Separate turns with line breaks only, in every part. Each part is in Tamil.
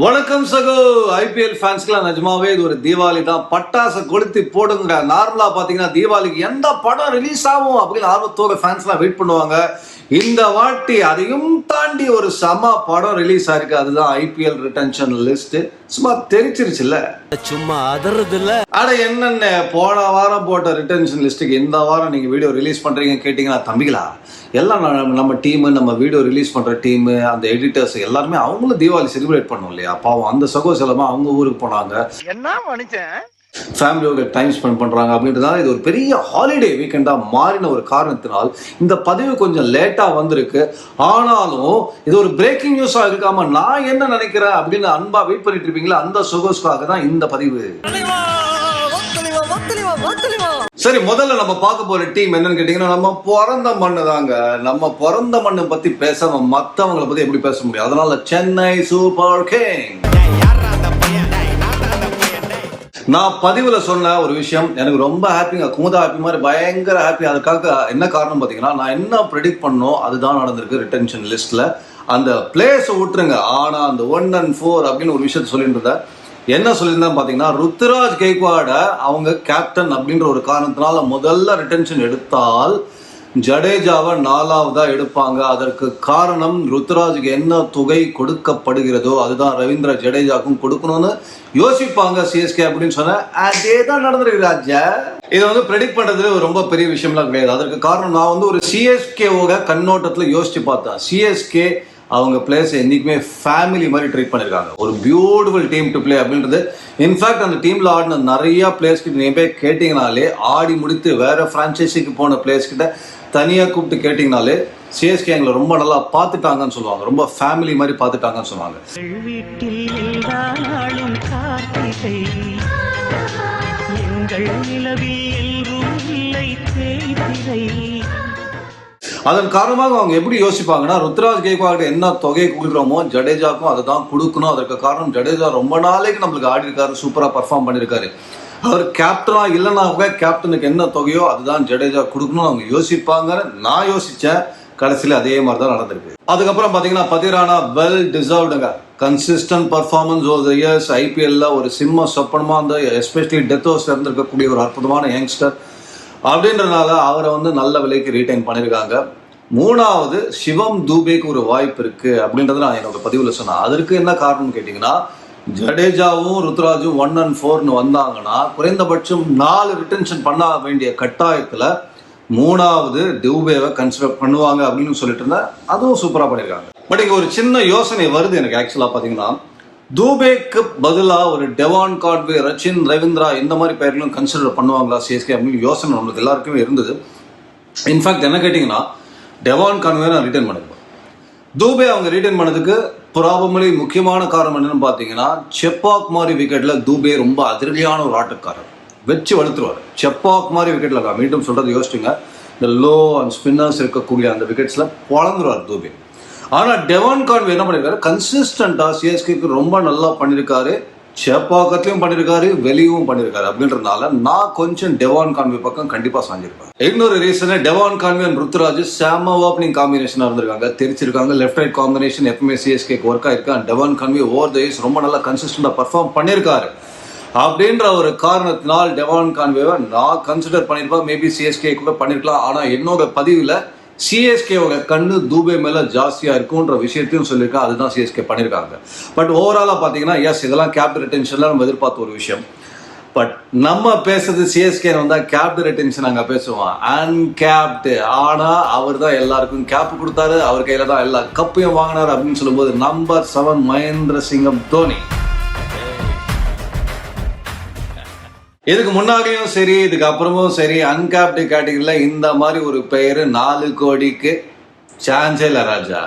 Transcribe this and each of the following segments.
வணக்கம் சகோ. ஐபிஎல் ஃபேன்ஸ்க்குலாம் நிஜமாவே இது ஒரு தீபாவளி தான். பட்டாசை கொளுத்தி போடுங்க. நார்மலா பாத்தீங்கன்னா தீபாவளிக்கு எந்த படம் ரிலீஸ் ஆகும் அப்படின்னு ஆர்வத்தோட ஃபேன்ஸ்லாம் வெயிட் பண்ணுவாங்க. இந்த வாட்டி அதையும் தாண்டி ஒரு செம படம் ரிலீஸ் ஆயிருக்கு. அதுதான் ஐபிஎல் ரிட்டன்ஷன் லிஸ்ட். சும்மா தெரிச்சிருச்சுல்ல,
சும்மா அதறது இல்ல.
அட என்னென்ன போன வாரம் போட்ட ரிட்டன்ஷன் லிஸ்ட்டுக்கு இந்த வாரம் நீங்க வீடியோ ரிலீஸ் பண்றீங்க கேட்டீங்கன்னா, தம்பிகளா எல்லாம் நம்ம டீம், நம்ம வீடியோ ரிலீஸ் பண்ற டீம், அந்த எடிட்டர்ஸ் எல்லாருமே அவங்களும் தீபாவளி செலிப்ரேட் பண்ணும் இல்லையா? பாவம் அந்த சகோசலமா அவங்க ஊருக்கு போனாங்க,
என்ன மனுஷன்
ஃபேமிலியோட டைம் ஸ்பெண்ட் பண்றாங்க. அப்படின்றதால இது ஒரு பெரிய ஹாலிடே வீக்கெண்டா மாறின ஒரு காரணத்தினால் இந்த பதிவு கொஞ்சம் லேட்டா வந்திருக்கு. ஆனாலும் இது ஒரு பிரேக்கிங் நியூஸா இருக்காம நான் என்ன நினைக்கிறேன் அப்படின்னு அன்பா வெயிட் பண்ணிட்டு இருப்பீங்களா, அந்த சொகோஸ்க்காக தான் இந்த பதிவு. சரி, முதல்ல நம்ம பார்க்க போற டீம் என்னன்னு கேட்டீங்கன்னா, நம்ம பிறந்த மண்ணு தாங்க. நம்ம பிறந்த மண்ணை பத்தி பேசாம மத்தவங்களை பத்தி எப்படி பேச முடியும்? அதனால சென்னை சூப்பர் கிங். நான் பதிவுல சொன்ன ஒரு விஷயம் எனக்கு ரொம்ப ஹாப்பிங்க. குமுதா ஹாப்பி மாதிரி பயங்கர ஹாப்பி. அதுக்காக என்ன காரணம் பார்த்தீங்கன்னா, நான் என்ன ப்ரெடிக்ட் பண்ணோம் அதுதான் நடந்திருக்கு. ரிட்டன்ஷன் லிஸ்ட்ல அந்த பிளேஸ் விட்டுருங்க, ஆனா அந்த 1 and 4 அப்படின்னு ஒரு விஷயத்த சொல்லிட்டு இருந்தேன். என்ன சொல்லியிருந்தேன் பார்த்தீங்கன்னா, ருத்துராஜ் கெய்க்வாட அவங்க கேப்டன் அப்படின்ற ஒரு காரணத்தினால முதல்ல ரிட்டன்ஷன் எடுத்தால் ஜடேஜாவை 4ஆவதா எடுப்பாங்க. அதற்கு காரணம் ருத்துராஜுக்கு என்ன தொகை கொடுக்கப்படுகிறதோ அதுதான் ரவீந்திர ஜடேஜாவுக்கும் கொடுக்கணும்னு யோசிப்பாங்க சிஎஸ்கே அப்படின்னு சொன்ன. அதே தான் நடந்திருக்கு ராஜா. இதை ப்ரெடிக்ட் பண்றது ரொம்ப பெரிய விஷயம்லாம் கிடையாது. அதற்கு காரணம் நான் ஒரு சிஎஸ்கேவோட கண்ணோட்டத்தில் யோசிச்சு பார்த்தேன். சிஎஸ்கே அவங்க பிளேயர்ஸ் என்னைக்குமே ஃபேமிலி மாதிரி ட்ரீட் பண்ணியிருக்காங்க. ஒரு பியூட்டிஃபுல் டீம் டு பிளே அப்படின்றது. இன்ஃபேக்ட் அந்த டீம்ல ஆடின நிறைய பிளேயர்ஸ் கிட்ட நீங்க போய் கேட்டீங்கனாலே, ஆடி முடித்து வேற பிரான்ச்சைசிக்கு போன பிளேயர்ஸ் கிட்ட தனியா கூப்பிட்டு கேட்டீங்கனாலே, சிஎஸ்கே எங்களை ரொம்ப நல்லா பார்த்துட்டாங்கன்னு சொல்லுவாங்க. ரொம்ப ஃபேமிலி மாதிரி பார்த்துட்டாங்கன்னு சொல்லுவாங்க. அதன் காரணமாக அவங்க எப்படி யோசிப்பாங்கன்னா, ருத்ராஜ் கெய்க்வாட் என்ன தொகையை கொடுக்குறோமோ ஜடேஜாக்கும் அதை தான் கொடுக்கணும். அதற்கு காரணம் ஜடேஜா ரொம்ப நாளைக்கு நம்மளுக்கு ஆடி இருக்காரு, சூப்பராக பர்ஃபார்ம் பண்ணியிருக்காரு. அவர் கேப்டனா இல்லைன்னா கூட கேப்டனுக்கு என்ன தொகையோ அதுதான் ஜடேஜா கொடுக்கணும்னு அவங்க யோசிப்பாங்கன்னு நான் யோசித்தேன். கடைசியில் அதே மாதிரி தான் நடந்திருக்கு. அதுக்கப்புறம் பார்த்தீங்கன்னா, பதிரானா வெல் டிசர்வ்டுங்க. Consistent performance over the years. ஐபிஎல்ல ஒரு சிம்ம சொப்பனமாக அந்த எஸ்பெஷலி டெத் ஓவர்ஸ் இருந்திருக்கக்கூடிய ஒரு அற்புதமான யங்ஸ்டர் அப்படின்றனால அவரை நல்ல விலைக்கு ரீடைன் பண்ணியிருக்காங்க. 3வது சிவம் தூபேக்கு ஒரு வாய்ப்பு இருக்கு அப்படின்றத நான் என்னோட பதிவில் சொன்னேன். அதற்கு என்ன காரணம் கேட்டிங்கன்னா, ஜடேஜாவும் ருத்ராஜும் 1 and 4 வந்தாங்கன்னா குறைந்தபட்சம் 4 ரிட்டன்ஷன் பண்ண வேண்டிய கட்டாயத்தில் 3வது தூபேவை கன்சிடர் பண்ணுவாங்க அப்படின்னு சொல்லிட்டு இருந்தேன். அதுவும் சூப்பராக பண்ணியிருக்காங்க. பட் இங்கே ஒரு சின்ன யோசனை வருது எனக்கு. ஆக்சுவலாக பார்த்தீங்கன்னா, தூபேக்கு பதிலாக ஒரு டெவான் காட்வே, ரச்சின் ரவீந்திரா இந்த மாதிரி பேர்களும் கன்சிடர் பண்ணுவாங்களா சிஎஸ்கே அப்படின்னு யோசனை நம்மளுக்கு எல்லாருக்குமே இருந்தது. இன்ஃபேக்ட் என்ன கேட்டிங்கன்னா, டெவான் கான்வே நான் ரிட்டர்ன் பண்ணிருப்பேன். தூபே அவங்க ரிட்டர்ன் பண்ணதுக்கு ப்ராபபிலி முக்கியமான காரணம் என்னன்னு பார்த்தீங்கன்னா, செப்பாக் மாதிரி விக்கெட்ல தூபே ரொம்ப அதிரடியான ஒரு ஆட்டக்காரர், வச்சு வளர்த்துருவார். செப்பாக் மாதிரி விக்கெட்ல நான் மீண்டும் சொல்றது யோசிச்சுங்க. இந்த லோ அண்ட் ஸ்பின்னர்ஸ் இருக்கக்கூடிய அந்த விக்கெட்ஸ்ல பொழந்துருவார் தூபே. ஆனால் டெவான் கான்வே என்ன பண்ணியிருக்காரு, கன்சிஸ்டண்டா சிஎஸ்கேக்கு ரொம்ப நல்லா பண்ணியிருக்காரு. சேப்பாக்கத்திலையும் பண்ணியிருக்காரு, வெளியும் பண்ணியிருக்காரு. அப்படின்றதுனால நான் கொஞ்சம் டெவான் கான்வே பக்கம் கண்டிப்பாக சாஞ்சிருப்பேன். இன்னொரு ரீசனே டெவான் கான்வே அண்ட் ருத்ராஜ் செம ஓப்பனிங் காம்பினேஷனாக இருந்திருக்காங்க, தெரிச்சிருக்காங்க. லெஃப்ட் ரைட் காம்பினேஷன் எப்பவுமே சிஎஸ்கேக்கு ஒர்க் ஆயிருக்கு. And Devon Conway over the years ரொம்ப நல்லா கன்சிஸ்டண்டாக பர்ஃபார்ம் பண்ணியிருக்காரு. அப்படின்ற ஒரு காரணத்தினால் டெவான் கான்வேவை நான் கன்சிடர் பண்ணியிருப்பேன். மேபி சிஎஸ்கே கூட பண்ணியிருக்கலாம். ஆனால் என்னோட பதிவில் சிஎஸ்கேவோட கண்ணு தூபே மேலே ஜாஸ்தியாக இருக்குன்ற விஷயத்தையும் சொல்லியிருக்கேன். அதுதான் சிஎஸ்கே பண்ணியிருக்காங்க. பட் ஓவராலாக பார்த்தீங்கன்னா, எஸ் இதெல்லாம் கேப்டன் ரிட்டென்ஷனில் நம்ம எதிர்பார்த்த ஒரு விஷயம். பட் நம்ம பேசுறது சிஎஸ்கே கேப்டன் ரிட்டென்ஷன் அங்கே பேசுவோம் அன்கேப்டு. ஆனால் அவர் தான் எல்லாருக்கும் கேப் கொடுத்தாரு, அவர் கையில் தான் எல்லா கப்பையும் வாங்கினார் அப்படின்னு சொல்லும்போது நம்பர் 7 மகேந்திர சிங் தோனி. இதுக்கு முன்னாடியும் சரி, இதுக்கு அப்புறமும் சரி, அன்கேப்டு கேட்டகரியில் இந்த மாதிரி ஒரு பெயர் 4 கோடிக்கு சான்ஸே இல்லை ராஜா.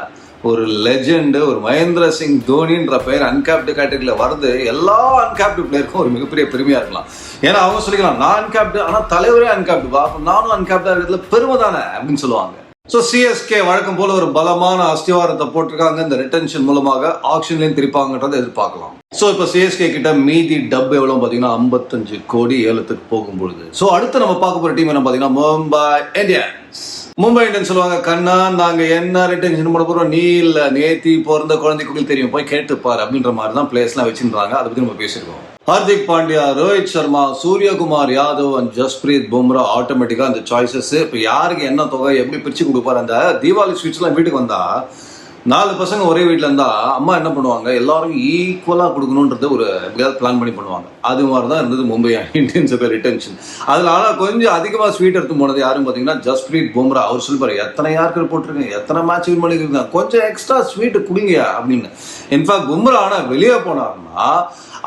ஒரு லெஜெண்டு, ஒரு மகேந்திர சிங் தோனின்ற பெயர் அன்கேப்டு கேட்டகரியில் வருது. எல்லா அன்கேப்டு பிளேயருக்கும் ஒரு மிகப்பெரிய பெருமையாக இருக்கலாம். ஏன்னா அவங்க சொல்லிக்கலாம், நான் அன்கேப்டு, ஆனால் தலைவரே அன்கேப்டு, அப்போ நானும் அன்கேப்டாக இருக்கிறதுல பெருமை தானே அப்படின்னு சொல்லுவாங்க. ஸோ சிஎஸ்கே வழக்கம் போல ஒரு பலமான அஸ்திவாரத்தை போட்டிருக்காங்க. இந்த ரிட்டன்ஷன் மூலமாக ஆக்ஷன்லையும் திருப்பாங்கன்றதை எதிர்பார்க்கலாம். ஸோ இப்போ சிஎஸ்கே கிட்ட மீதி டப் எவ்வளோ பார்த்தீங்கன்னா 55 கோடி ஏலத்துக்கு போகும்பொழுது. ஸோ அடுத்து நம்ம பார்க்க போகிற டீம் என்ன பார்த்தீங்கன்னா மும்பை இந்தியன்ஸ். மும்பை இந்தியன்ஸ் சொல்லுவாங்க, கண்ணா நாங்கள் என்ன ரிட்டன்ஷன் பண்ண போகிறோம், நீ இல்லை நேத்தி பிறந்த குழந்தைக்கு தெரியும், போய் கேட்டுப்பார் அப்படின்ற மாதிரி தான் பிளேயர்ஸ்லாம் வச்சுருந்தாங்க. அதை பற்றி நம்ம பேசியிருக்கோம். ஹார்திக் பாண்டியா, ரோஹித் சர்மா, சூரியகுமார் யாதவ் அண்ட் ஜஸ்பிரீத் பும்ரா ஆட்டோமேட்டிக்காக அந்த சாய்ஸஸ். இப்போ யாருக்கு என்ன தொகை எப்படி பிரித்து கொடுப்பார், அந்த தீபாவளி ஸ்வீட்ஸ்லாம் வீட்டுக்கு வந்தால் 4 பசங்க ஒரே வீட்டில் இருந்தால் அம்மா என்ன பண்ணுவாங்க, எல்லாரும் ஈக்குவலாக கொடுக்கணுன்றது ஒரு எப்படியாவது பிளான் பண்ணி பண்ணுவாங்க. அது மாதிரி தான் இருந்தது மும்பை இந்தியன்ஸுக்கு ரிட்டன்ஷன். அதில் ஆனால் கொஞ்சம் அதிகமாக ஸ்வீட் எடுத்து போனது யாரும் பார்த்தீங்கன்னா ஜஸ்பிரீத் பும்ரா. அவர் சொல்லுவார், எத்தனை யாருக்கு போட்டிருக்கேன், எத்தனை மேட்ச் வின் பண்ணிருக்கீங்க, கொஞ்சம் எக்ஸ்ட்ரா ஸ்வீட்டு குடிங்க அப்படின்னு. இன்ஃபேக்ட் பும்ரா ஆனால் வெளியே போனாருன்னா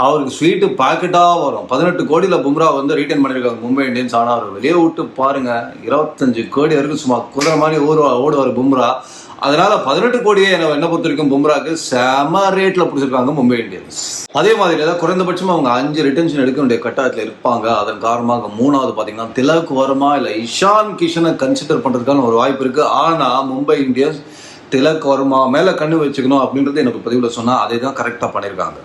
அவருக்கு ஸ்வீட்டு பாக்கெட்டாக வரும். 18 கோடியில் பும்ரா வந்து ரீட்டைன் பண்ணியிருக்காங்க மும்பை இந்தியன்ஸ். ஆனால் அவர் வெளியே விட்டு பாருங்க, 25 கோடி வரைக்கும் சும்மா குதிரை மாதிரி ஓடுவார் பும்ரா. அதனால 18 கோடியே என்ன பொறுத்த வரைக்கும் பும்ராக்கு செம ரேட்ல பிடிச்சிருக்காங்க மும்பை இந்தியன்ஸ். அதே மாதிரி ஏதாவது குறைந்தபட்சம் அவங்க 5 ரிட்டன்ஷன் எடுக்க வேண்டிய கட்டாயத்தில் இருப்பாங்க. அதன் காரணமாக 3வது பார்த்தீங்கன்னா திலக் வர்மா இல்லை இஷான் கிஷனை கன்சிடர் பண்றதுக்கான ஒரு வாய்ப்பு இருக்கு. ஆனா மும்பை இந்தியன்ஸ் திலக் வர்மா மேல கண்ணு வச்சுக்கணும் அப்படின்றது எனக்கு பதிவில் சொன்னா அதே தான் கரெக்டா பண்ணியிருக்காங்க.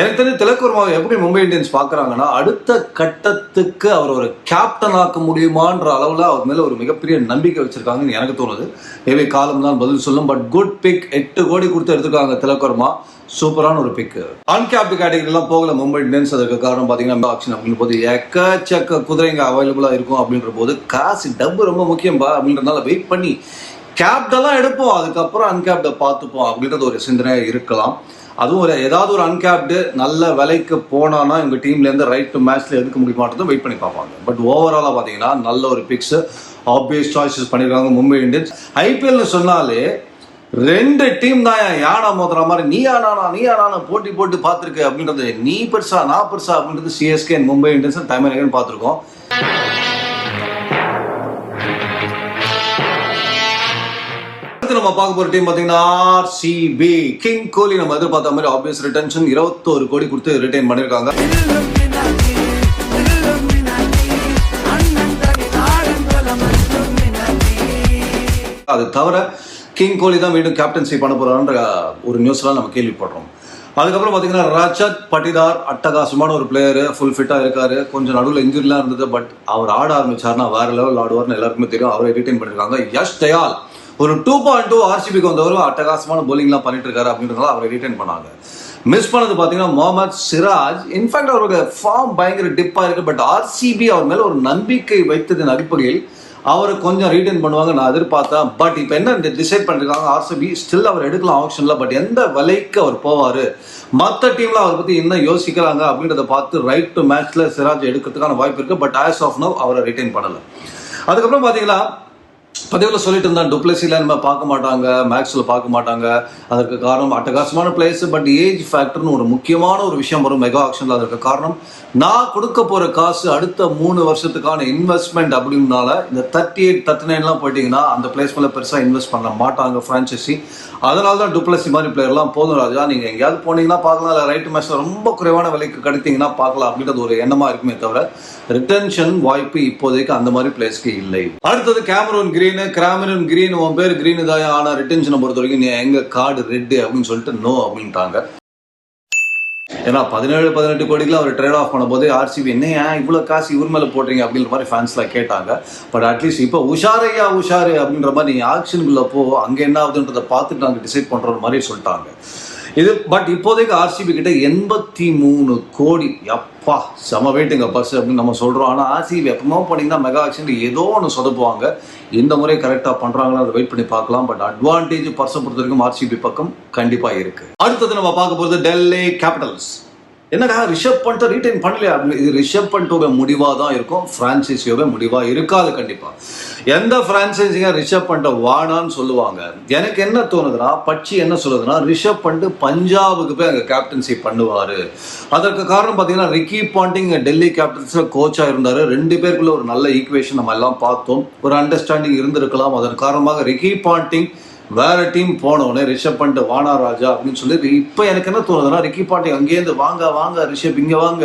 எனக்கு தெரிஞ்சு திலக் வர்மாவை எப்படி மும்பை இந்தியன்ஸ் பார்க்குறாங்கன்னா, அடுத்த கட்டத்துக்கு அவர் ஒரு கேப்டன் ஆக்க முடியுமான்ற அளவில் அவர் மேலே ஒரு மிகப்பெரிய நம்பிக்கை வச்சிருக்காங்கன்னு எனக்கு தோணுது. மேபி காலம் தான் பதில் சொல்லும். But good big. 8 கோடி கொடுத்து எடுத்துருக்காங்க திலக் வர்மா. சூப்பரான ஒரு பிக். அன்கேப்டு கேட்டகரிலாம் போகல மும்பை இந்தியன்ஸ். அதுக்கு காரணம் பார்த்தீங்கன்னா ஆக்ஷன் அப்படின்னு போது எக்கச்சக்க குதிரைங்க அவைலபிளாக இருக்கும் அப்படின்ற போது காசு டப்பு ரொம்ப முக்கியம்பா அப்படின்றதுனால வெயிட் பண்ணி கேப்டெல்லாம் எடுப்போம், அதுக்கப்புறம் அன்கேப்டை பார்த்துப்போம் அப்படின்றது ஒரு சிந்தனையாக இருக்கலாம். அதுவும் ஏதாவது ஒரு அன்கேப்டு நல்ல விலைக்கு போனான்னா இவங்க டீம்லேருந்து ரைட் டு மேட்ச்ல எடுக்க முடியுமாட்டதும் வெயிட் பண்ணி பார்ப்பாங்க. பட் ஓவராலாக பார்த்தீங்கன்னா நல்ல ஒரு பிக்ஸ், ஆப்வியஸ் சாய்ஸஸ் பண்ணியிருக்காங்க மும்பை இந்தியன்ஸ். ஐபிஎல்னு சொன்னாலே 2 டீம் தான் யானா மோதுற மாதிரி நீ ஆனா போட்டி போட்டு பார்த்துருக்கு அப்படின்றது. நீ பெருசா நான் பெருசா அப்படின்றது CSK and Mumbai Indians time and பார்த்துருக்கோம். நம்ம பார்க்க போற டீம் பாத்தீங்கன்னா ஆர்சிபி. கிங் கோலி நம்ம எதிர்பார்த்த மாதிரி ஆப்வியஸ் ரிட்டன்ஷன் 21 கோடி கொடுத்து ரிட்டைன் பண்ணிருக்காங்க. அது தவிர கிங் கோலி தான் மீண்டும் கேப்டன்சி பண்ண போறான்ற ஒரு நியூஸ்லாம் நம்ம கேள்விப்படுறோம். அதுக்கப்புறம் பார்த்தீங்கன்னா ரஜத் பட்டிதார் அட்டகாசமான ஒரு பிளேயரு, ஃபுல் ஃபிட்டாக இருக்காரு. கொஞ்சம் நடுவில் இன்ஜுரிலாம் இருந்தது, பட் அவர் ஆட ஆரம்பிச்சார்னா வேற லெவல் ஆடுவார்னு எல்லாருக்குமே தெரியும். அவரை ரிட்டைன் பண்ணிருக்காங்க. யஷ் தயால் ஒரு 2.2 ஆர்சிபிக்கு வந்தவரும் அட்டகாசமான போலிங்லாம் பண்ணிட்டு இருக்காரு அப்படின்றதால அவரை ரிட்டைன் பண்ணாங்க. மிஸ் பண்ணது பார்த்தீங்கன்னா முகமது சிராஜ். இன்ஃபேக்ட் அவரோட ஃபார்ம் பயங்கர டிப்பாக இருக்கு. பட் ஆர்சிபி அவர் மேலே ஒரு நம்பிக்கை வைத்ததின் அடிப்படையில் அவரை கொஞ்சம் ரீட்டைன் பண்ணுவாங்க நான் எதிர்பார்த்தேன். பட் இப்போ என்ன டிசைட் பண்ணிருக்காங்க ஆர்சிபி, ஸ்டில் அவர் எடுக்கலாம் ஆப்ஷன்ல. பட் எந்த விலைக்கு அவர் போவார், மற்ற டீம்ல அவரை பற்றி என்ன யோசிக்கிறாங்க அப்படின்றத பார்த்து ரைட் டு மேட்ச்ல சிராஜ் எடுக்கிறதுக்கான வாய்ப்பு இருக்கு. பட் ஆஸ் ஆஃப் நவ் அவரை ரிட்டைன் பண்ணல. அதுக்கப்புறம் பார்த்தீங்கன்னா பதிவில் சொல்லிட்டு இருந்தான், டுப்ளசில நம்ம பார்க்க மாட்டாங்க, மேக்ஸ்ல பார்க்க மாட்டாங்க. அதற்கு காரணம் அட்டகாசமான பிளேஸ், பட் ஏஜ் ஃபேக்டர்னு ஒரு முக்கியமான ஒரு விஷயம் வரும் மெகா ஆக்ஷன்ல. அதற்கு காரணம் நான் கொடுக்க போற காசு அடுத்த 3 வருஷத்துக்கான இன்வெஸ்ட்மெண்ட் அப்படின்னால இந்த 38, 39 போயிட்டீங்கன்னா அந்த பிளேஸ் மேல பெருசா இன்வெஸ்ட் பண்ண மாட்டாங்க பிரான்சைசி. அதனால தான் டுப்ளசி மாதிரி பிளேயர்லாம் போதும் ராஜா, நீங்க எங்கேயாவது போனீங்கன்னா பார்க்கலாம், இல்லை ரைட் மேட்ச்ல ரொம்ப குறைவான விலைக்கு கிடைத்தீங்கன்னா பார்க்கலாம் அப்படின்றது ஒரு எண்ணமா இருக்குமே தவிர ரிட்டன்ஷன் வாய்ப்பு இப்போதைக்கு அந்த மாதிரி பிளேஸ்க்கு இல்லை. அடுத்தது கேமரூன் கிரீன் உன் பேர் கிரீன் தான், ஆனா ரிட்டன்ஷனை பொறுத்த வரைக்கும் நீ எங்க கார்டு ரெட்டு அப்படின்னு சொல்லிட்டு நோ அப்படின்ட்டாங்க. ஏன்னா 17-18 கோடிக்குள்ள அவர் ட்ரேட் ஆஃப் பண்ண போது ஆர்சிபி என்ன இவ்வளவு காசு இவர் மேல போடுறீங்க அப்படின்ற மாதிரி ஃபேன்ஸ்லாம் கேட்டாங்க. பட் அட்லீஸ்ட் இப்போ உஷாரு அப்படின்ற மாதிரி நீ ஆக்ஷனுக்குள்ள போ, அங்க என்ன ஆகுதுன்றதை பார்த்துட்டு நாங்கள் டிசைட் பண்ற மாதிரி சொல்லிட்டாங்க இது. பட் இப்போதைக்கு ஆர்சிபி கிட்ட 83 கோடி, எப்பா செம வெயிட்டுங்க பஸ் அப்படின்னு நம்ம சொல்றோம். ஆனா ஆர்சிபி எப்பவுமே போனீங்கன்னா மெகா ஆக்ஷன் ஏதோ ஒன்று சொதப்புவாங்க. இந்த முறை கரெக்டா பண்றாங்களா அதை வெயிட் பண்ணி பார்க்கலாம். பட் அட்வான்டேஜ் பர்ஸை பொறுத்த வரைக்கும் ஆர்சிபி பக்கம் கண்டிப்பா இருக்கு. அடுத்தது நம்ம பார்க்க போறது டெல்லி கேபிட்டல்ஸ். என்னடா ரிஷப் பண்ட்டை ரீட்டைன் பண்ணலையா அப்படின்னு, இது ரிஷப் பண்ட்டோட முடிவாக தான் இருக்கும், பிரான்சைஸியோட முடிவாக இருக்காது கண்டிப்பா. எந்த பிரான்சைஸிங்க ரிஷப் பண்ட்டை வாடான்னு சொல்லுவாங்க. எனக்கு என்ன தோணுதுன்னா, பட்சி என்ன சொல்லுதுன்னா, ரிஷப் பண்ட் பஞ்சாபுக்கு போய் அங்கே கேப்டன்சி பண்ணுவாரு. அதற்கு காரணம் பார்த்தீங்கன்னா ரிக்கி பாண்டிங் டெல்லி கேபிட்டல்ஸ்ல கோச்சா இருந்தாரு. 2 பேருக்குள்ள ஒரு நல்ல ஈக்குவேஷன் நம்ம எல்லாம் பார்த்தோம், ஒரு அண்டர்ஸ்டாண்டிங் இருந்திருக்கலாம். அதன் காரணமாக ரிக்கி பாண்டிங் வேற டீம் போனோடனே ரிஷப் பண்ட் வானா ராஜா அப்படின்னு சொல்லி இப்போ எனக்கு என்ன தோணுதுன்னா, ரிக்கி பாண்டிங் அங்கேருந்து வாங்க ரிஷப் இங்கே வாங்க,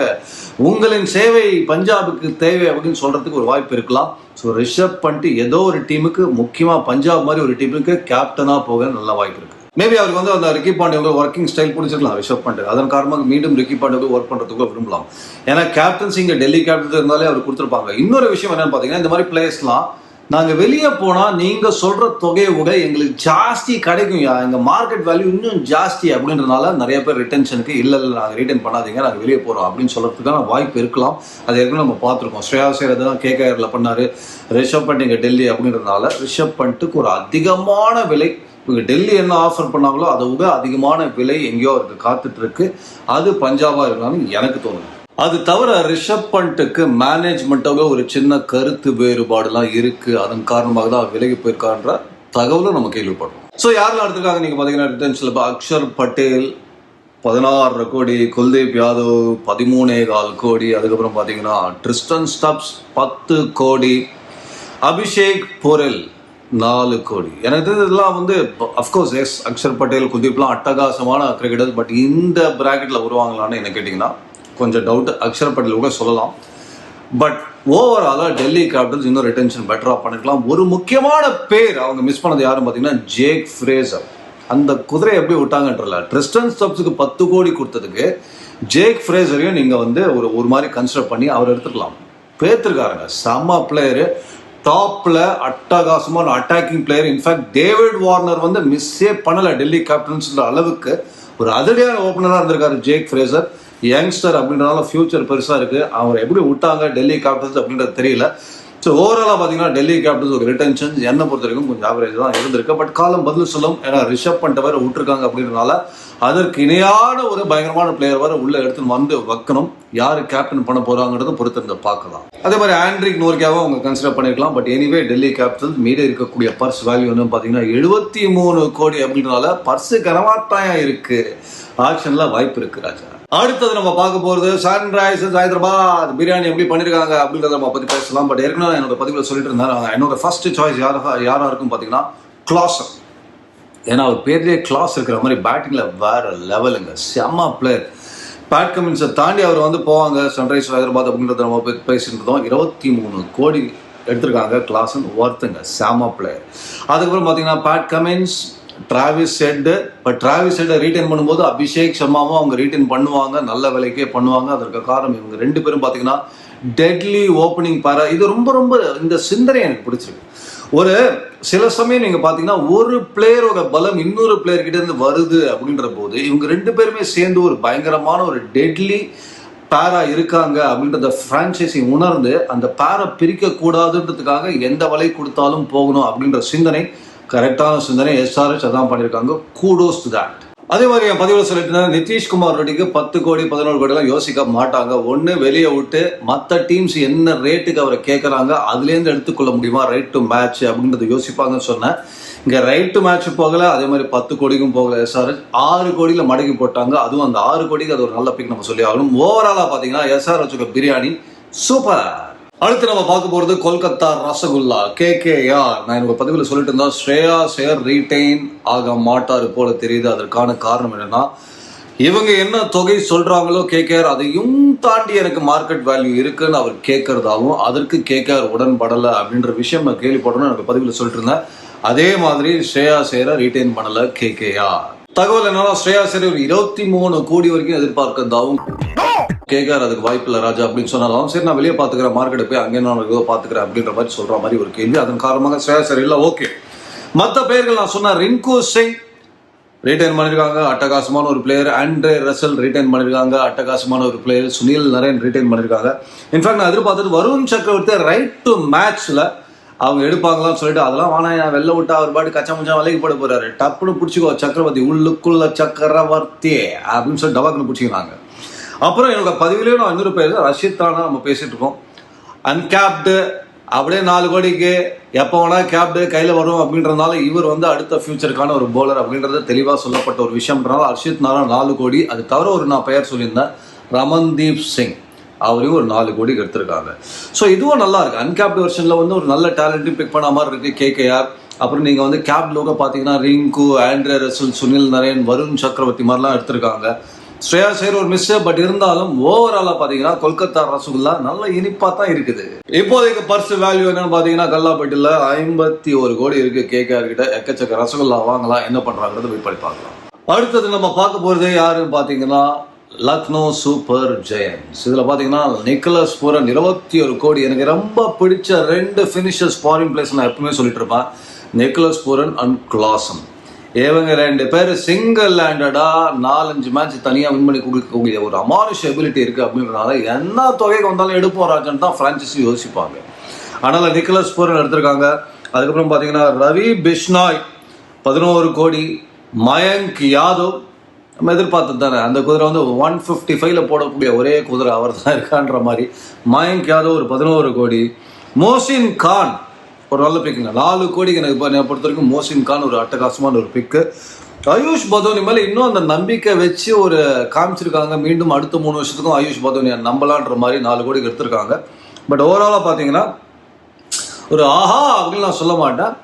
உங்களின் சேவை பஞ்சாபுக்கு தேவை அப்படின்னு சொல்றதுக்கு ஒரு வாய்ப்பு இருக்கலாம். ஸோ ரிஷப் பண்ட் ஏதோ ஒரு டீமுக்கு, முக்கியமாக பஞ்சாப் மாதிரி ஒரு டீமுக்கு கேப்டனாக போக நல்ல வாய்ப்பு இருக்கு. மேபி அவருக்கு வந்து அந்த ரிக்கி பாண்டியோட ஒர்க்கிங் ஸ்டைல் பிடிச்சிருக்கலாம் ரிஷப் பண்ட். அதன் காரணமாக மீண்டும் ரிக்கி பாண்டியோட ஒர்க் பண்ணுறதுக்கு விரும்பலாம். ஏன்னா கேப்டன்சி இங்கே டெல்லி கேப்டன்ஸ் இருந்தாலே அவர் கொடுத்துருப்பாங்க. இன்னொரு விஷயம் என்னன்னு பார்த்தீங்கன்னா, இந்த மாதிரி பிளேயர்ஸ்லாம் நாங்கள் வெளியே போனால் நீங்கள் சொல்கிற தொகையை விட எங்களுக்கு ஜாஸ்தி கிடைக்கும், எங்கள் மார்க்கெட் வேல்யூ இன்னும் ஜாஸ்தி அப்படின்றதுனால நிறைய பேர் ரிட்டன்ஷனுக்கு இல்லை நாங்கள் ரிட்டர்ன் பண்ணாதீங்க, நாங்கள் வெளியே போகிறோம் அப்படின்னு சொல்கிறதுக்கான வாய்ப்பு இருக்கலாம். அது ஏற்கனவே நம்ம பார்த்துருக்கோம். ஸ்ரேயா சேர் தான் கேகேஆரில் பண்ணார். ரிஷப் பண்ட் இங்கே டெல்லி அப்படின்றதுனால ரிஷப் பண்ட்டுக்கு ஒரு அதிகமான விலை, இவங்க டெல்லி என்ன ஆஃபர் பண்ணாங்களோ அதை விட அதிகமான விலை எங்கேயோ அவருக்கு காத்துட்டு இருக்கு. அது பஞ்சாபாக இருக்கலாம்னு எனக்கு தோணுது. அது தவிர ரிஷப் பண்ட்டுக்கு மேனேஜ்மெண்ட்டோட ஒரு சின்ன கருத்து வேறுபாடுலாம் இருக்கு. அதன் காரணமாக தான் விலகி போயிருக்கான்ற தகவலும் நம்ம கேள்விப்படுறோம். ஸோ யாரெல்லாம் எடுத்திருக்காங்க நீங்கள் பார்த்தீங்கன்னா ரிட்டர்ன்ஸில் இப்போ அக்ஷர் பட்டேல் 16 கோடி, குல்தீப் யாதவ் 13.25 கோடி, அதுக்கப்புறம் பார்த்தீங்கன்னா ட்ரிஸ்டன் ஸ்டப்ஸ் 10 கோடி, அபிஷேக் பொரெல் 4 கோடி. எனக்கு இதெல்லாம் வந்து அஃப்கோர்ஸ் எஸ் அக்ஷர் பட்டேல் குல்தீப்லாம் அட்டகாசமான கிரிக்கெட்டர். பட் இந்த பிராக்கெட்டில் வருவாங்களான்னு என்ன கேட்டிங்கன்னா கொஞ்சம் டவுட். அக்ஷர் பட்டேல் கூட சொல்லலாம். பட் ஓவராலாக டெல்லி கேபிட்டல்ஸ் இன்னும் ரிட்டன்ஷன் பெட்டராக பண்ணிக்கலாம். ஒரு முக்கியமான பேர் அவங்க மிஸ் பண்ணது யாரும் பார்த்தீங்கன்னா ஜேக் ஃப்ரேசர். அந்த குதிரை எப்படி விட்டாங்கன்றல, ட்ரிஸ்டன் ஸ்டப்ஸுக்கு 10 கோடி கொடுத்ததுக்கு ஜேக் ஃப்ரேசரையும் நீங்கள் வந்து ஒரு மாதிரி கன்சிடர் பண்ணி அவர் எடுத்துக்கலாம். பேர்த்திருக்காருங்க, செம்ம பிளேயரு, டாப்ல அட்டகாசமான attacking player. In fact David Warner வந்து மிஸ்ஸே பண்ணலை டெல்லி கேப்டன்ஸ்ன்ற அளவுக்கு ஒரு அதிரடியான ஓப்பனராக இருந்திருக்காரு ஜேக் ஃப்ரேசர். யங்ஸ்டர் அப்படின்றனால ஃபியூச்சர் பெருசாக இருக்குது. அவர் எப்படி விட்டாங்க டெல்லி கேப்டன்ஸ் அப்படின்றது தெரியல. ஸோ ஓவராலாக பார்த்தீங்கன்னா டெல்லி கேப்டன்ஸ் ஒரு ரிட்டன்ஷன் என்னை பொறுத்த வரைக்கும் கொஞ்சம் ஆவரேஜ் தான் இருந்திருக்கு. பட் காலம் பதில் சொல்லும். ஏன்னா ரிஷப் பண்ட் வேறு விட்டுருக்காங்க அப்படின்றனால அதற்கு இணையான ஒரு பயங்கரமான பிளேயர் வேறு உள்ளே எடுத்துன்னு வந்து வைக்கணும். யார் கேப்டன் பண்ண போகிறாங்கிறத பொறுத்திருந்து பார்க்கலாம். அதே மாதிரி ஆண்ட்ரிக் நோர்கியாவும் அவங்க கன்சிடர் பண்ணியிருக்கலாம். பட் எனிவே டெல்லி கேபிட்டல்ஸ் மீது இருக்கக்கூடிய பர்ஸ் வேல்யூ வந்து பார்த்தீங்கன்னா 73 கோடி அப்படின்றனால பர்ஸு கனவாட்டாயம் இருக்குது. ஆக்ஷனில் வாய்ப்பு இருக்குது ராஜா. அடுத்தது நம்ம பார்க்க போகிறது சன்ரைசர்ஸ் ஹைதராபாத் பிரியாணி எப்படி பண்ணியிருக்காங்க அப்படின்றத நம்ம பற்றி பேசலாம். பட் ஏற்கனவே என்னோட பதிவில் சொல்லிட்டு இருந்தாங்க, என்னோட ஃபர்ஸ்ட் சாய்ஸ் யாராக இருக்கும் பார்த்தீங்கன்னா கிளாசன். ஏன்னா அவர் பேர்லேயே கிளாஸ் இருக்கிற மாதிரி பேட்டிங்கில் வேறு லெவலுங்க, செம்ம பிளேயர். பேட் கமின்ஸை தாண்டி அவர் வந்து போவாங்க சன்ரைசர்ஸ் ஹைதராபாத் அப்படின்றத நம்ம பேசிட்டு இருந்தோம். 23 கோடி எடுத்திருக்காங்க கிளாசன், ஒர்த்துங்க, செம்ம பிளேயர். அதுக்கப்புறம் பார்த்தீங்கன்னா Pat Cummins, Travis Head. But Travis ஹெட்டை ரீட்டைன் பண்ணும்போது அபிஷேக் சர்மாவும் அவங்க ரீட்டைன் பண்ணுவாங்க, நல்ல விலைக்கே பண்ணுவாங்க. அதற்கு காரணம் இவங்க 2 பேரும் பார்த்தீங்கன்னா டெட்லி ஓப்பனிங் பாரா. இது ரொம்ப ரொம்ப இந்த சிந்தனை எனக்கு பிடிச்சிருக்கு. ஒரு சில சமயம் நீங்கள் பார்த்தீங்கன்னா ஒரு பிளேயரோட பலம் இன்னொரு பிளேயர் கிட்ட இருந்து வருது அப்படின்ற போது இவங்க 2 பேருமே சேர்ந்து ஒரு பயங்கரமான ஒரு டெட்லி பேரா இருக்காங்க அப்படின்றத ஃப்ரான்ச்சைஸி உணர்ந்து அந்த பேரை பிரிக்க கூடாதுன்றதுக்காக எந்த வலை கொடுத்தாலும் போகணும் அப்படின்ற சிந்தனை, கரெக்டான சிந்தனை. எஸ்ஆர்எச் அதான் பண்ணியிருக்காங்க. Kudos to that. அதே மாதிரி என் பதிவில் சொல்லிட்டு நிதிஷ்குமார் ரெட்டிக்கு 10 கோடி 11 கோடிலாம் யோசிக்க மாட்டாங்க. ஒன்று வெளியே விட்டு மற்ற டீம்ஸ் என்ன ரேட்டுக்கு அவரை கேட்குறாங்க அதுலேருந்து எடுத்துக்கொள்ள முடியுமா, ரைட் டு மேட்ச் அப்படின்றத யோசிப்பாங்கன்னு சொன்னேன். இங்கே ரைட் டு மேட்ச் போகலை, அதே மாதிரி 10 கோடிக்கும் போகலை. எஸ்ஆர்எச் 6 கோடியில் மடக்கி போட்டாங்க. அதுவும் அந்த 6 கோடிக்கு அது ஒரு நல்ல பிக் நம்ம சொல்லி ஆகணும். ஓவராலாக பார்த்தீங்கன்னா எஸ்ஆர்எச்சுக்கு பிரியாணி சூப்பர். அடுத்து நம்ம பார்க்க போகிறது கொல்கத்தா ரசகுல்லா கேகேஆர். நான் என்னோட பதிவில் சொல்லிட்டு இருந்தேன், ஸ்ரேயா சேர் ரீட்டைன் ஆக மாட்டார் போல தெரியுது. அதற்கான காரணம் என்னன்னா, இவங்க என்ன தொகை சொல்றாங்களோ கேகேஆர் அதையும் தாண்டி எனக்கு மார்க்கெட் வேல்யூ இருக்குன்னு அவர் கேட்கறதாகவும் அதற்கு கேகேஆர் உடன்படலை அப்படின்ற விஷயம் நான் கேள்விப்படணும் எனக்கு பதிவில் சொல்லிட்டு இருந்தேன். அதே மாதிரி ஸ்ரேயா சேரை ரீட்டைன் பண்ணலை கேகேஆர். தகவல் என்னன்னா, ஸ்ரேயா சேர் ஒரு 23 கோடி வரைக்கும் எதிர்பார்க்கிறதாவும் கேட்கார் அதுக்கு வாய்ப்பு இல்லை ராஜா அப்படின்னு சொன்னாலும் சரி நான் வெளியே பார்த்துக்கிறேன், மார்க்கெட்டை போய் அங்கே நான் ஏதோ பார்த்துக்கிறேன் அப்படின்ற மாதிரி சொல்கிற மாதிரி ஒரு கேள்வி. அதன் காரணமாக ஸ்ரேயா சேர் இல்லை. ஓகே, மற்ற பேர்கள் நான் சொன்ன ரிங்கு சிங் ரீட்டைன் பண்ணியிருக்காங்க, அட்டகாசமான ஒரு பிளேயர். ஆண்ட்ரே ரசல் ரீட்டைன் பண்ணியிருக்காங்க, அட்டகாசமான ஒரு பிளேயர். சுனில் நரேன் ரீட்டைன் பண்ணியிருக்காங்க. இன்ஃபேக்ட் நான் எதிர்பார்த்தது வருண் சக்கரவர்த்தி ரைட் டு மேட்ச்சில் அவங்க எடுப்பாங்களான்னு சொல்லிட்டு அதெல்லாம் வேணாம் வெளில விட்டா அவர் பாட்டு கச்சா முச்சா விலைக்கு போட போறாரு. டப்புன்னு பிடிச்சிக்கோ சக்கரவர்த்தி, உள்ளுக்குள்ள சக்கரவர்த்தி அப்படின்னு சொல்லி டபாக்குன்னு பிடிச்சிக்கிறாங்க. அப்புறம் என்னோட பதிவிலேயே நான் இன்னொரு பேர் ரஷித் ராணா நம்ம பேசிட்டு இருக்கோம். அன்கேப்டு அப்படியே 4 கோடிக்கு எப்போ வேணா கேப்டு கையில் வரும் அப்படின்றதுனால இவர் வந்து அடுத்த ஃபியூச்சருக்கான ஒரு போலர் அப்படின்றது தெளிவாக சொல்லப்பட்ட ஒரு விஷயம்ன்றனால ஹர்ஷித் ராணா 4 கோடி. அது தவிர ஒரு நான் பெயர் சொல்லியிருந்தேன் ரமன்தீப் சிங், அவரையும் ஒரு 4 கோடிக்கு எடுத்திருக்காங்க. ஸோ இதுவும் நல்லா இருக்கு. அன்கேப்டு வெர்ஷனில் வந்து ஒரு நல்ல டேலண்ட்டையும் பிக் பண்ண மாதிரி இருக்கு கேகேஆர். அப்புறம் நீங்கள் வந்து கேப்லோக பார்த்தீங்கன்னா Rinku, Andre Russell, Sunil Narine, Varun Chakravarthy மாதிரிலாம் எடுத்திருக்காங்க. ஸ்ரேயாஸ் ஐயர் ஒரு மிஸ், பட் இருந்தாலும் ஓவராலா பாத்தீங்கன்னா கொல்கத்தா ரசகுல்லா நல்ல இனிப்பா தான் இருக்குது. இப்போதைக்கு பர்ஸ் வேல்யூ என்னன்னு பாத்தீங்கன்னா கல்லாப்பட்டில 51 கோடி இருக்கு. கேகேஆர் கிட்ட எக்கச்சக்க ரசகுல்லா வாங்கலாம். என்ன பண்றாங்கிறது வெயிட் பண்ணி பார்க்கலாம். அடுத்தது நம்ம பார்க்க போறது யாருன்னு பாத்தீங்கன்னா லக்னோ சூப்பர் ஜெயன்ஸ். இதுல பாத்தீங்கன்னா நிக்கலஸ் பூரன் 21 கோடி. எனக்கு ரொம்ப பிடிச்ச 2 ஃபினிஷர்ஸ் ஃபாரின் பிளேஸ் நான் எப்பவுமே சொல்லிட்டு இருப்பேன், நிக்கலஸ் பூரன் அண்ட் கிளாசன். இவங்க 2 பேர் சிங்கிள் ஹேண்டடா 4-5 மேட்ச் தனியா வின் பண்ணி கொடுக்கக்கூடிய ஒரு அமானுஷ எபிலிட்டி இருக்கு. அப்படின்றனால என்ன தொகைக்கு வந்தாலும் எடுப்போம் ராஜன் தான் பிரான்சைஸி யோசிப்பாங்க. அதனால நிக்கலஸ் பூரன் எடுத்திருக்காங்க. அதுக்கப்புறம் பாத்தீங்கன்னா ரவி பிஷ்னாய் 11 கோடி. மயங்க் யாதவ் நம்ம எதிர்பார்த்தது தானே, அந்த குதிரை வந்து 155ல போடக்கூடிய ஒரே குதிரை அவர் தான் இருக்கான்ற மாதிரி. மயங்க் யாதவ் ஒரு 11 கோடி. மோசின் கான் ஒரு நல்ல பிக்குங்க, 4 கோடிக்கு எனக்கு பொறுத்த வரைக்கும் மோசின் கான் ஒரு அட்டகாசமான ஒரு பிக்கு. ஆயுஷ் பதோனி மேலே இன்னும் அந்த நம்பிக்கை வச்சு ஒரு காமிச்சிருக்காங்க. மீண்டும் அடுத்த 3 வருஷத்துக்கும் ஆயுஷ் பதோனியை நம்பலான்ற மாதிரி 4 கோடிக்கு எடுத்திருக்காங்க. பட் ஓவராலாக பார்த்தீங்கன்னா ஒரு ஆஹா அப்படின்னு நான் சொல்ல மாட்டேன்.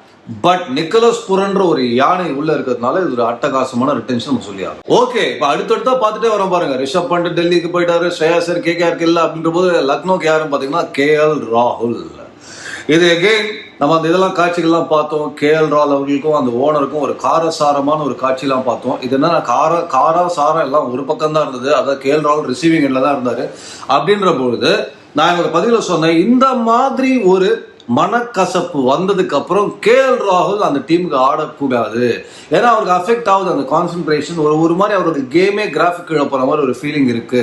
பட் நிக்கலஸ் புரன்ற ஒரு யானை உள்ள இருக்கிறதுனால இது ஒரு அட்டகாசமான ரிட்டென்ஷன் நம்ம சொல்லி ஆகும். ஓகே, இப்போ அடுத்தடுத்தா பார்த்துட்டே வரோம் பாருங்க. ரிஷப் பண்ட் டெல்லிக்கு போயிட்டாரு, ஸ்ரேயாஸ் ஐயர் கேகேஆருக்கு இல்லை அப்படின்ற போது லக்னோக்கு யாரும் பார்த்தீங்கன்னா KL ராகுல். இது எகெயின் நம்ம அந்த இதெல்லாம் காட்சிகள்லாம் பார்த்தோம். KL ராகுல் அவர்களுக்கும் அந்த ஓனருக்கும் ஒரு காரசாரமான ஒரு காட்சியெல்லாம் பார்த்தோம். இது என்ன காராசாரம் எல்லாம் ஒரு பக்கம் தான் இருந்தது. அதாவது KL ராகுல் ரிசீவிங் எண்ட்ல தான் இருந்தாரு. அப்படின்ற பொழுது நான் எங்க பதிவில் சொன்னேன், இந்த மாதிரி ஒரு மனக்கசப்பு வந்ததுக்கு அப்புறம் KL ராகுல் அந்த டீமுக்கு ஆடக்கூடாது. ஏன்னா அவருக்கு அஃபெக்ட் ஆகுது அந்த கான்சென்ட்ரேஷன். ஒரு மாதிரி அவருக்கு கேமே கிராஃபிக் இழப்புற மாதிரி ஒரு ஃபீலிங் இருக்கு.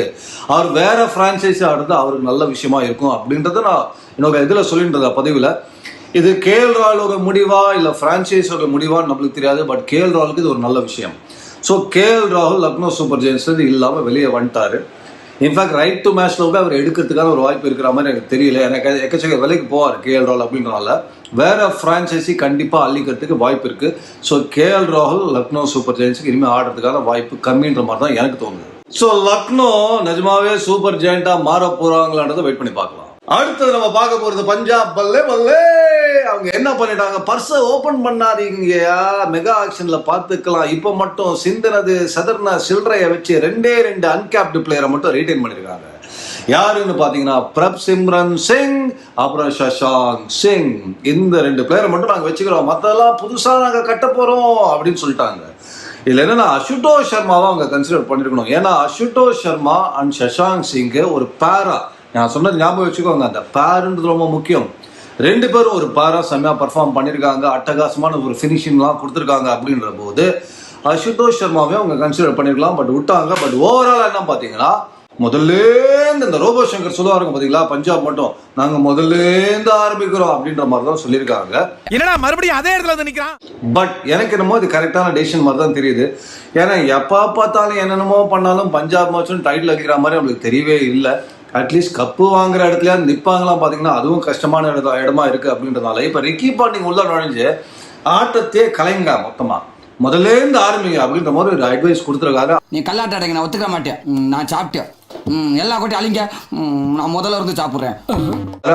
அவர் வேற பிரான்சைஸி ஆடுறது அவருக்கு நல்ல விஷயமா இருக்கும் அப்படின்றத நான் என்னோட இதில் சொல்லிட்டு பதிவில். இது KL ராகுலோட முடிவா இல்லை பிரான்சைஸோட முடிவான்னு நம்மளுக்கு தெரியாது. பட் KL ராகுலுக்கு இது ஒரு நல்ல விஷயம். ஸோ KL ராகுல் லக்னோ சூப்பர் ஜெயின்ஸ் இல்லாமல் வெளியே வந்துட்டாரு. இன்ஃபேக்ட் ரைட் டு மேட்ச்ல கூட அவர் எடுக்கிறதுக்கான ஒரு வாய்ப்பு இருக்கிற மாதிரி எனக்கு தெரியல. எனக்கு எக்கச்சக்க விலைக்கு போவார் KL ராகுல் அப்படின்றனால வேற பிரான்சைசி கண்டிப்பாக அள்ளிக்கிறதுக்கு வாய்ப்பு இருக்கு. ஸோ KL ராகுல் லக்னோ சூப்பர் ஜெயின்ஸுக்கு இனிமேல் ஆடுறதுக்கான வாய்ப்பு கம்மின்ற மாதிரி தான் எனக்கு தோணுது. ஸோ லக்னோ நிஜமாவே சூப்பர் ஜெயிண்டா மாற போறாங்களான்றதை வெயிட் பண்ணி பார்க்கலாம். அடுத்தது நம்ம பார்க்க போறது பஞ்சாப். பல்லே பல்லே அவங்க என்ன பண்ணிட்டாங்க, பர்ஸை ஓபன் பண்ணாதீங்கயா, மெகா ஆக்ஷன்ல பார்த்துக்கலாம். இப்போ மட்டும் சிந்தனது சதர்ன சில்றைய வச்சு 2 அன்கேப்டு பிளேயரை மட்டும் ரீடைன் பண்ணிருக்காங்க. யாருன்னு பாத்தீங்கன்னா பிரப் சிம்ரன் சிங் அப்புறம் சஷாங்க் சிங். இந்த 2 பிளேயரை மட்டும் நாங்க வச்சுக்கிறோம், மத்தெல்லாம் புதுசா நாங்க கட்ட போறோம் அப்படின்னு சொல்லிட்டாங்க. இதுல என்னன்னா அசுதோஷ் சர்மாவை அவங்க கன்சிடர் பண்ணிருக்கணும். ஏன்னா அசுதோஷ் சர்மா அண்ட் சஷாங்க் சிங் ஒரு பேரா, நான் சொன்னது ஞாபகம் வச்சுக்கோங்க, அந்த பேருன்றது ரொம்ப முக்கியம். 2 பேரும் ஒரு பேரா செம்மையா பர்ஃபார்ம் பண்ணியிருக்காங்க. அட்டகாசமான ஒரு ஃபினிஷிங்லாம் கொடுத்துருக்காங்க. அப்படின்ற போது அசுதோஷ் சர்மாவே அவங்க கன்சிடர் பண்ணிருக்கலாம், பட் விட்டாங்க. பட் ஓவரால் என்ன பார்த்தீங்கன்னா முதல்லேருந்து இந்த ரோபோ சங்கர் சொல்லுவாருங்க பார்த்தீங்களா, பஞ்சாப் மட்டும் நாங்க முதல்லேருந்து ஆரம்பிக்கிறோம் அப்படின்ற மாதிரி தான் சொல்லியிருக்காங்க.
என்னடா மறுபடியும் அதே இடத்துல வந்து நிற்கிறான்.
பட் எனக்கு என்னமோ இது கரெக்டான டெசிஷன் மாதிரி தான் தெரியுது. ஏன்னா எப்போ பார்த்தாலும் என்னென்னமோ பண்ணாலும் பஞ்சாப் மேட்சும் டைட்டில் வைக்கிற மாதிரி நம்மளுக்கு தெரியவே இல்லை. அட்லீஸ்ட் கப்பு வாங்குற இடத்துல நிற்பாங்களாம் பார்த்தீங்கன்னா அதுவும் கஷ்டமான இடமா இருக்கு. அப்படின்றதுனால இப்போ ரிக்கி பாண்டிங் உள்ள நுழைஞ்சு ஆட்டத்தையே கலைங்க, மொத்தமா முதல்லேருந்து ஆரம்பிங்க அப்படின்ற மாதிரி ஒரு அட்வைஸ் கொடுத்துருக்காரு.
நீ கல்லாட்ட அடைங்க, நான் ஒத்துக்க மாட்டேன், நான் சாப்பிட்டேன், எல்லா கொட்டி அழிங்க, நான் முதல்ல இருந்து சாப்பிட்றேன்.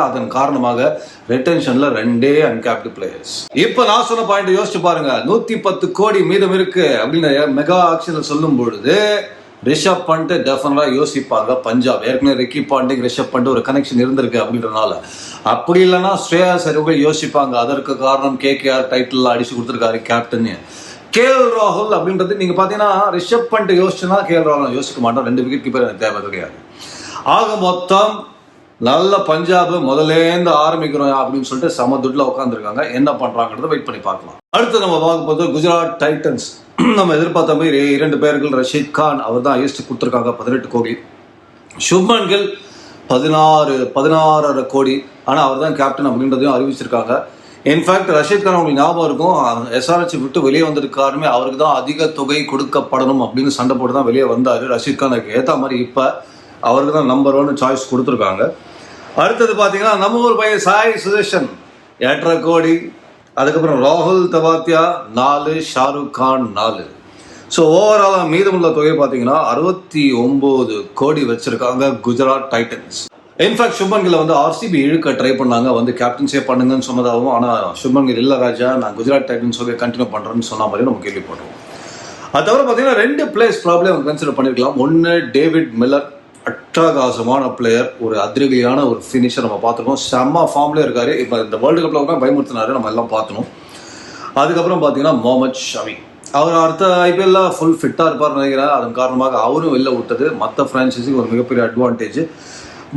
அதன் காரணமாக ரிட்டென்ஷன்ல 2 அன்கேப்டு பிளேயர்ஸ். இப்ப நான் சொன்ன பாயிண்ட் யோசிச்சு பாருங்க, 110 கோடி மீதம் இருக்கு அப்படின்னு மெகா ஆக்ஷன்ல சொல்லும் பொழுது ரிஷப் பண்ட் டெஃபினட்டா யோசிப்பாங்க பஞ்சாப். ஏற்கனவே ரிக்கி பாண்டிங் ரிஷப் பண்ட் ஒரு கனெக்ஷன் இருந்திருக்கு அப்படின்றனால. அப்படி இல்லைன்னா ஸ்ரேயாஸ் ஐயர் யோசிப்பாங்க. அதற்கு காரணம் KKR டைட்டில் அடிச்சு கொடுத்துருக்காரு கேப்டன். KL ராகுல் அப்படின்றது நீங்க பாத்தீங்கன்னா ரிஷப் பண்ட் யோசிச்சுன்னா KL ராகுல் யோசிக்க மாட்டோம். 2 விக்கெட் கீப்பர் எனக்கு தேவை கிடையாது. ஆக மொத்தம் நல்ல பஞ்சாப் முதலேந்து ஆரம்பிக்கிறோம் அப்படின்னு சொல்லிட்டு சம துட்ல உட்காந்துருக்காங்க. என்ன பண்றாங்கிறத வெயிட் பண்ணி பார்க்கலாம். அடுத்து நம்ம பார்க்க போது குஜராத் டைட்டன்ஸ். நம்ம எதிர்பார்த்த மாதிரி 2 பேர்கள். ரஷீத் கான் அவர் தான் ஹையஸ்ட் கொடுத்துருக்காங்க 18 கோடி. சுப்மன் கில் 16.5 கோடி. ஆனா அவர் தான் கேப்டன் அப்படின்றதையும் அறிவிச்சிருக்காங்க. இன்ஃபேக்ட் ரஷீத் கான் உங்களுக்கு ஞாபகம் இருக்கும், SRH விட்டு வெளியே வந்திருக்காருமே அவருக்கு தான் அதிக தொகை கொடுக்கப்படணும் அப்படின்னு சண்டை போட்டு தான் வெளியே வந்தாரு. ரஷீத் கானுக்கு ஏற்ற மாதிரி இப்போ அவருக்கு தான் நம்பர் 1 சாய்ஸ் கொடுத்துருக்காங்க. அடுத்தது பார்த்தீங்கன்னா நம்ம ஒரு பையன் சாய் சுதர்ஷன் 8.5 கோடி. அதுக்கப்புறம் ராகுல் தவாத்தியா 4, ஷாருக் கான் 4. ஸோ ஓவராலாக மீதமுள்ள தொகை பார்த்தீங்கன்னா 69 கோடி வச்சிருக்காங்க குஜராத் டைட்டன்ஸ். இன்ஃபேக்ட் சுப்மன் கில்லை வந்து RCB இழுக்க ட்ரை பண்ணாங்க, வந்து கேப்டன்ஸே பண்ணுங்கன்னு சொன்னதாகவும். ஆனால் சுப்மன் கில் இல்லை ராஜா, நான் குஜராத் டைட்டன்ஸோட கண்டினியூ பண்ணுறேன்னு சொன்ன மாதிரி நம்ம கேள்விப்படுறோம். அது தவிர பார்த்தீங்கன்னா 2 பிளேயர்ஸ் ப்ராப்ளம் அவங்க கன்சிடர் பண்ணியிருக்கலாம். ஒன்று டேவிட் மில்லர், அட்டகாசமான பிளேயர், ஒரு அதிரடியான ஒரு ஃபினிஷர் நம்ம பார்த்துருக்கோம். செம்ம ஃபார்ம்லேயே இருக்காரு. இப்போ இந்த வேர்ல்டு கப்பில் கூட பயமுறுத்தினாரு, நம்ம எல்லாம் பார்த்தணும். அதுக்கப்புறம் பார்த்தீங்கன்னா முகமது ஷமி, அவர் அடுத்த ஐபிஎல்ல ஃபுல் ஃபிட்டாக இருப்பார்னு நினைக்கிறேன். அதன் காரணமாக அவரும் வெளில விட்டது மற்ற ஃப்ரான்ச்சைஸிக்கு ஒரு மிகப்பெரிய அட்வான்டேஜ்.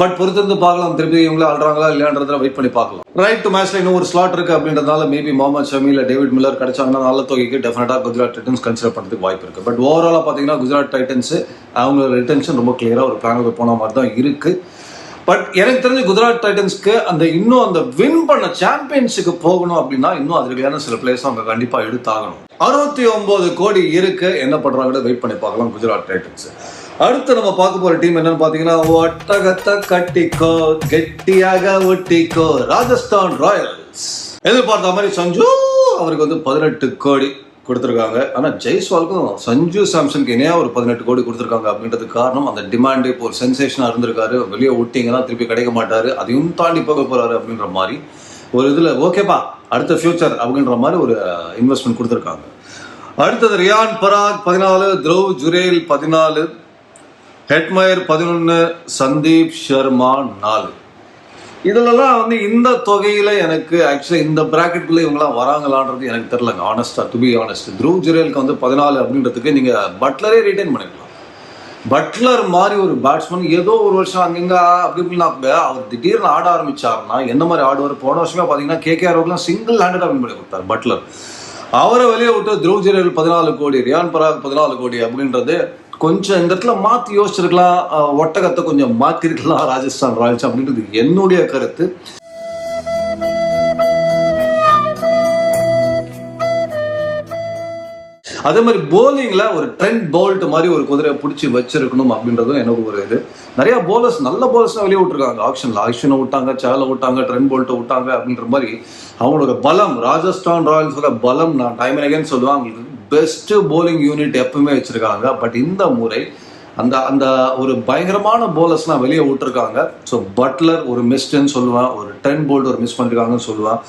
பட் பொறுத்திருந்து பார்க்கலாம், திருப்பி இவங்களே ஆடுறாங்களா இல்லையான்றதுல வெயிட் பண்ணி பார்க்கலாம். ரைட் டு மேட்ச்ல இன்னும் ஒரு ஸ்லாட் இருக்கு அப்படின்றதால மேபி முகமது ஷமி இல்லை டேவிட் மில்லர் கிடைச்சாங்கன்னா நல்ல தொகைக்கு டெஃபினட்டாக குஜராத் டைட்டன்ஸ் கன்சிடர் பண்ணுறதுக்கு வாய்ப்பு இருக்கு. பட் ஓவராலாக பார்த்தீங்கன்னா குஜராத் டைட்டன்ஸ் அவங்களோட ரிட்டன்ஷன் ரொம்ப கிளியராக ஒரு பிளானுக்கு போன மாதிரி தான் இருக்கு. பட் எனக்கு தெரிஞ்ச குஜராத் டைட்டன்ஸ்க்கு இன்னும் அந்த வின் பண்ண சாம்பியன்ஸுக்கு போகணும் அப்படின்னா இன்னும் அதிரடியான சில பிளேயர்ஸ் அவங்க கண்டிப்பா எடுத்தாகணும். 69 கோடி இருக்கு, என்ன பண்றாங்க வெயிட் பண்ணி பார்க்கலாம் குஜராத் டைட்டன்ஸ். அடுத்து நம்ம பார்க்க போற டீம் என்னன்னு பாத்தீங்கன்னா ஒட்டகத்தை கட்டிக்கோ கெட்டியாக ஒட்டிக்கோ ராஜஸ்தான் ராயல்ஸ். எதிர்பார்த்த மாதிரி சஞ்சு அவருக்கு 18 கோடி கொடுத்துருக்காங்க. ஆனால் ஜெய்ஸ்வாலுக்கும் சஞ்சு சாம்சனுக்கு இணையா ஒரு 18 கோடி கொடுத்துருக்காங்க. அப்படின்றதுக்கு காரணம் அந்த டிமாண்டே இப்போ ஒரு சென்சேஷனாக இருந்திருக்காரு. வெளியே விட்டிங்கன்னா திருப்பி கிடைக்க மாட்டாரு, அதையும் தாண்டி போக போறாரு அப்படின்ற மாதிரி ஒரு இதில் ஓகேப்பா அடுத்த ஃபியூச்சர் அப்படின்ற மாதிரி ஒரு இன்வெஸ்ட்மெண்ட் கொடுத்துருக்காங்க. அடுத்தது ரியான் பராக் 14, த்ருவ் ஜுரேல் 14, ஹெட்மயர் 11, சந்தீப் சர்மா 4. இதுலலாம் இந்த தொகையில எனக்கு ஆக்சுவலி இந்த பிராக்கெட்டுக்குள்ள இவங்கலாம் வராங்களான்றது எனக்கு தெரியலங்க. ஆனஸ்டா டு பி ஆனஸ்ட், த்ருவ் ஜுரேலுக்கு 14 அப்படின்றதுக்கு நீங்க பட்லரே ரிட்டைன் பண்ணிக்கலாம். பட்லர் மாதிரி ஒரு பேட்ஸ்மேன் ஏதோ ஒரு வருஷம் அங்கங்க அப்படி இப்படின்னா அவர் திடீர்னு ஆட ஆரம்பிச்சாருன்னா என்ன மாதிரி ஆடுவார். போன வருஷமே பாத்தீங்கன்னா கேகேஆர்லாம் சிங்கிள் ஹேண்டடா வின் பண்ணி கொடுத்தார் பட்லர். அவரை வெளியே விட்டு த்ருவ் ஜுரேல் 14 கோடி, ரியான் பராக் 14 கோடி அப்படின்றது கொஞ்சம் இந்த இடத்துல மாற்றி யோசிச்சிருக்கலாம். ஒட்டகத்தை கொஞ்சம் மாற்றிருக்கலாம் ராஜஸ்தான் ராயல்ஸ் அப்படின்றது என்னுடைய கருத்து. அதே மாதிரி போலிங்ல ஒரு ட்ரெண்ட் போல்ட் மாதிரி ஒரு குதிரையை பிடிச்சி வச்சிருக்கணும் அப்படின்றதும் எனக்கு ஒரு இது. நிறைய போலர்ஸ் நல்ல போலர்ஸ் வெளியே விட்டுருக்காங்க ஆக்ஷன்ல. ஆக்ஷனை விட்டாங்க, சேலை விட்டாங்க, ட்ரெண்ட் போல்ட்டை விட்டாங்க அப்படின்ற மாதிரி அவங்களோட பலம், ராஜஸ்தான் ராயல்ஸோட பலம் நான் டைம் அண்ட் அகைன் சொல்லுவேன், அவங்களுக்கு பெஸ்ட் போலிங் யூனிட் எப்பவுமே வச்சிருக்காங்க. பட் இந்த முறை அந்த அந்த ஒரு பயங்கரமான போலர்ஸ்லாம் வெளியே விட்டுருக்காங்க. ஸோ பட்லர் ஒரு மிஸ்ன்னு சொல்லுவேன், ஒரு ட்ரெண்ட் போல்ட் ஒரு மிஸ் பண்ணிருக்காங்கன்னு சொல்லுவேன்.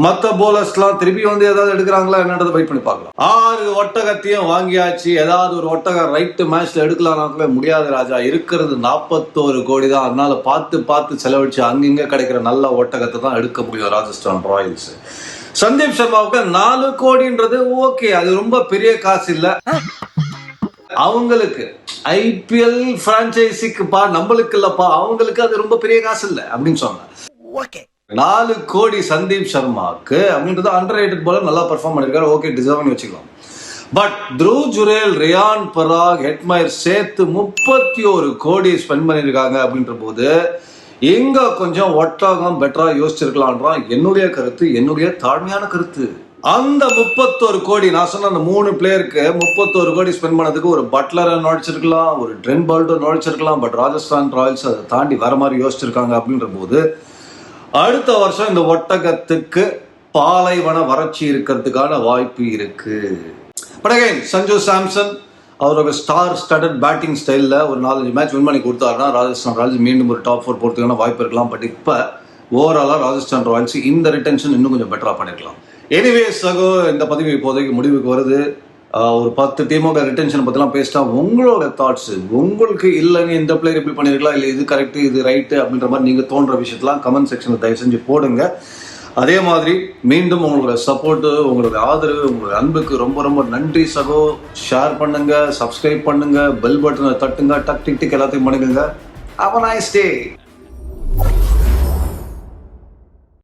மற்ற போலர்ஸ்லாம் திருப்பி ஏதாவது எடுக்கிறாங்களா என்னன்றதை வெயிட் பண்ணி பார்க்கலாம். 6 ஒட்டகத்தையும் வாங்கியாச்சு. ஏதாவது ஒரு ஒட்டகம் ரைட்டு மேட்ச்ல எடுக்கலாம்னாக்கவே முடியாது ராஜா. இருக்கிறது 41 கோடி தான். அதனால பார்த்து செலவழிச்சு அங்கிங்க கிடைக்கிற நல்ல ஒட்டகத்தை தான் எடுக்க முடியும் ராஜஸ்தான் ராயல்ஸ். சந்தீப் சர்மாவுக்கு 4 கோடின்றது ஓகே, அது ரொம்ப பெரிய காசு இல்ல அவங்களுக்கு. ஐபிஎல் பிரான்ச்சைசிக்கு நம்மளுக்கு இல்லப்பா, அவங்களுக்கு அது ரொம்ப பெரிய காசு இல்ல அப்படின்னு சொன்னாங்க. 4 கோடி சந்தீப் சர்மாக்கு அப்படின்றது அண்டர் ரேட்டட் போலர், நல்லா பெர்ஃபார்ம் பண்ணிருக்காரு, ஓகே டிசர்வ்னு வச்சுக்கலாம். பட் த்ருவ் ஜுரேல், ரியான் பராக், ஹெட்மயர் சேர்த்து 31 கோடி ஸ்பெண்ட் பண்ணிருக்காங்க அப்படின்ற போது எங்க கொஞ்சம் ஒட்டகம் பெட்டரா யோசிச்சிருக்கலாம்ன்றான் என்னுடைய கருத்து, என்னுடைய தாழ்மையான கருத்து. அந்த 31 கோடி நான் சொன்ன அந்த 3 பிளேயருக்கு 31 கோடி ஸ்பெண்ட் பண்ணதுக்கு ஒரு பட்லரை நுழைச்சிருக்கலாம், ஒரு ட்ரெண்ட் போல்ட்டை நுழைச்சிருக்கலாம். பட் ராஜஸ்தான் ராயல்ஸ் அதை தாண்டி வர மாதிரி யோசிச்சிருக்காங்க அப்படின்ற போது அடுத்த வருஷம் இந்த ஒட்டகத்துக்கு பாலைவன வறட்சி இருக்கிறதுக்கான வாய்ப்பு இருக்கு. பட் அகைன் சஞ்சு சாம்சன் அவரோட ஸ்டார் ஸ்டார்டட் பேட்டிங் ஸ்டைலில் ஒரு 4-5 மேட்ச் வின் பண்ணி கொடுத்தாருன்னா ராஜஸ்தான் ராயல்ஸ் மீண்டும் ஒரு டாப் 4 போகிறதுக்கான வாய்ப்பு இருக்கலாம். பட் இப்போ ஓவராலாக ராஜஸ்தான் ராயல்ஸ் இந்த ரிட்டன்ஷன் இன்னும் கொஞ்சம் பெட்டராக பண்ணிருக்கலாம். எனிவே சகோ, இந்த பதிவு இப்போதைக்கு முடிவுக்கு வருது. ஒரு 10 டீமோட ரிட்டன்ஷன் பற்றிலாம் பேசிட்டா உங்களோட தாட்ஸ், உங்களுக்கு இல்லைங்க இந்த பிளேயர் இப்படி பண்ணிருக்கலாம், இல்லை இது கரெக்டு இது ரைட்டு அப்படின்ற மாதிரி நீங்கள் தோன்ற விஷயத்தெல்லாம் கமெண்ட் செக்ஷனில் தயவு செஞ்சு போடுங்க. அதே மாதிரி மீண்டும் உங்களோட சப்போர்ட்டு, உங்களோட ஆதரவு, உங்களோட அன்புக்கு ரொம்ப ரொம்ப நன்றி சகோ. ஷேர் பண்ணுங்க, சப்ஸ்கிரைப் பண்ணுங்க, பெல் பட்டனை தட்டுங்க, டக் டிக் டிக் எல்லாத்தையும் பண்ணுங்க. Have a nice day.